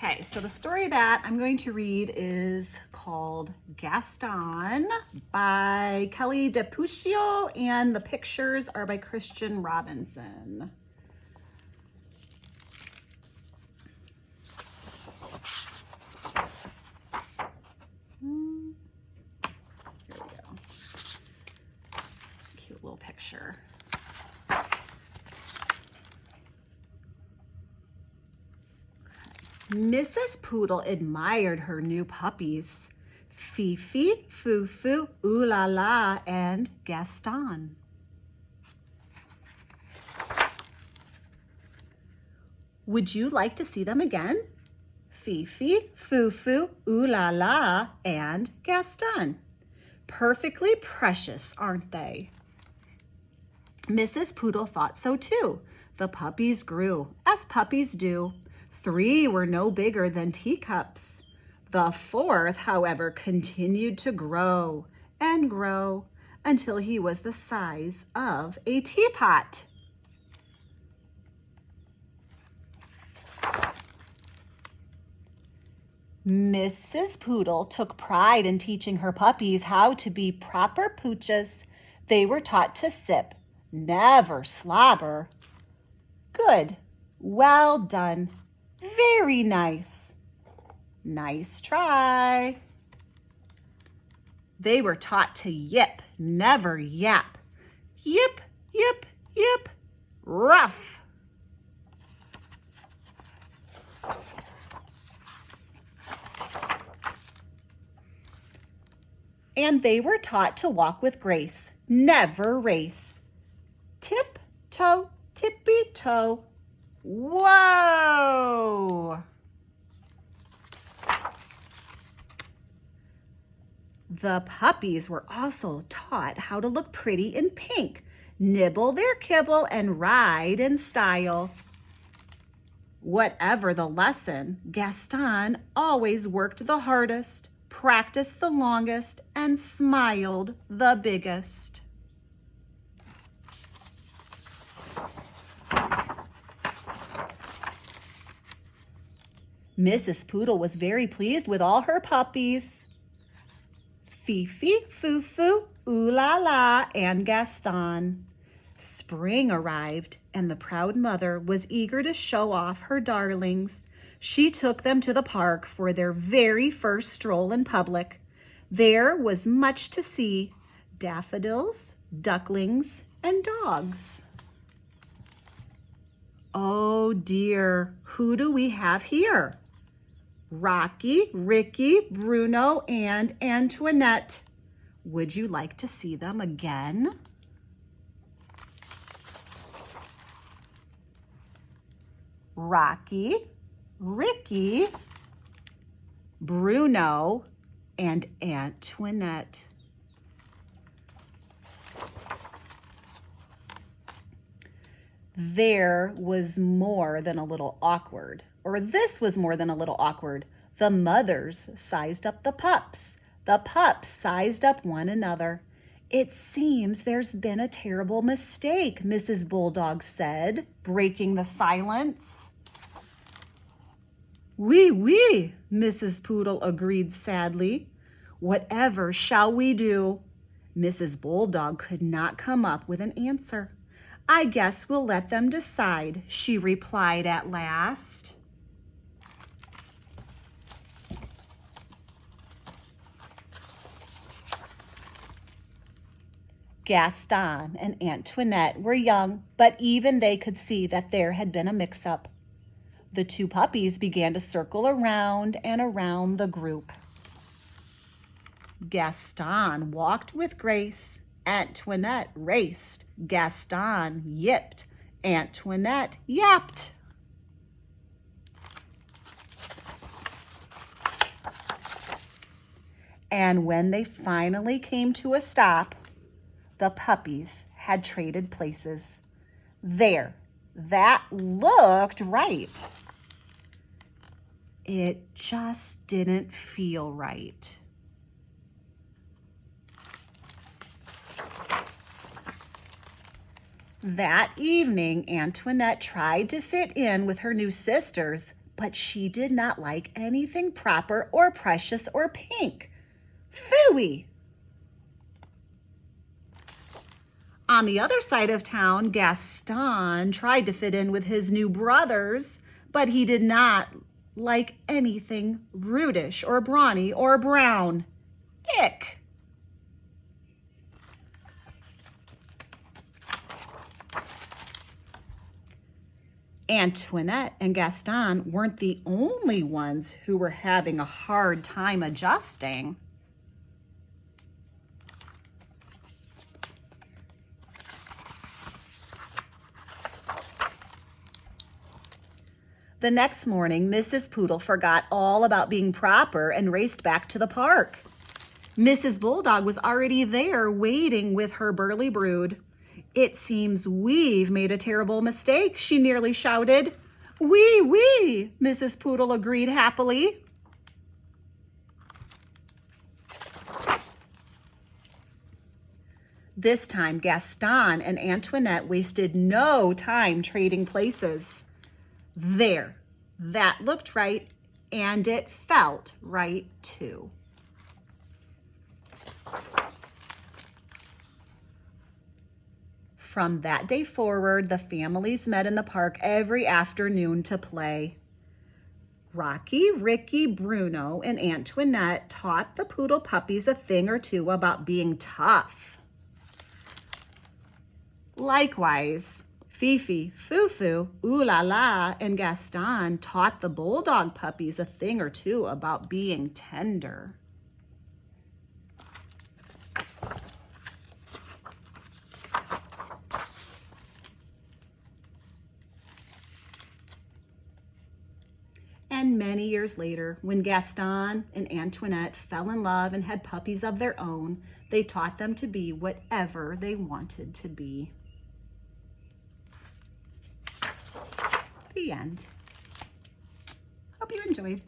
Okay, so the story that I'm going to read is called Gaston by Kelly DePuccio, and the pictures are by Christian Robinson. Here we go. Cute little picture. Mrs. Poodle admired her new puppies, Fifi, Fufu, Ooh La La, and Gaston. Would you like to see them again? Fifi, Fufu, Ooh La La, and Gaston. Perfectly precious, aren't they? Mrs. Poodle thought so too. The puppies grew, as puppies do. 3 were no bigger than teacups. The 4th, however, continued to grow and grow until he was the size of a teapot. Mrs. Poodle took pride in teaching her puppies how to be proper pooches. They were taught to sip, never slobber. Good. Well done. Very nice. Nice try. They were taught to yip, never yap. Yip, yip, yip. Rough. And they were taught to walk with grace, never race. Tip, toe, tippy toe. Whoa! The puppies were also taught how to look pretty in pink, nibble their kibble, and ride in style. Whatever the lesson, Gaston always worked the hardest, practiced the longest, and smiled the biggest. Mrs. Poodle was very pleased with all her puppies. Fifi, Fufu, Ooh La La, and Gaston. Spring arrived, and the proud mother was eager to show off her darlings. She took them to the park for their very first stroll in public. There was much to see: daffodils, ducklings, and dogs. Oh dear, who do we have here? Rocky, Ricky, Bruno, and Antoinette. Would you like to see them again? Rocky, Ricky, Bruno, and Antoinette. There was more than a little awkward, or this was more than a little awkward. The mothers sized up the pups. The pups sized up one another. It seems there's been a terrible mistake, Mrs. Bulldog said, breaking the silence. Oui, oui, Mrs. Poodle agreed sadly. Whatever shall we do? Mrs. Bulldog could not come up with an answer. I guess we'll let them decide, she replied at last. Gaston and Antoinette were young, but even they could see that there had been a mix-up. The 2 puppies began to circle around and around the group. Gaston walked with grace. Antoinette raced. Gaston yipped. Antoinette yapped. And when they finally came to a stop, the puppies had traded places. There, that looked right. It just didn't feel right. That evening, Antoinette tried to fit in with her new sisters, but she did not like anything proper or precious or pink. Phooey! On the other side of town, Gaston tried to fit in with his new brothers, but he did not like anything brutish or brawny or brown. Ick! Antoinette and Gaston weren't the only ones who were having a hard time adjusting. The next morning, Mrs. Poodle forgot all about being proper and raced back to the park. Mrs. Bulldog was already there waiting with her burly brood. "It seems we've made a terrible mistake," she nearly shouted. "Wee, wee," Mrs. Poodle agreed happily. This time, Gaston and Antoinette wasted no time trading places. There, that looked right, and it felt right too. From that day forward, the families met in the park every afternoon to play. Rocky, Ricky, Bruno, and Antoinette taught the poodle puppies a thing or two about being tough. Likewise, Fifi, Foo-Foo, Ooh La La, and Gaston taught the bulldog puppies a thing or two about being tender. And many years later, when Gaston and Antoinette fell in love and had puppies of their own, they taught them to be whatever they wanted to be. The end. Hope you enjoyed.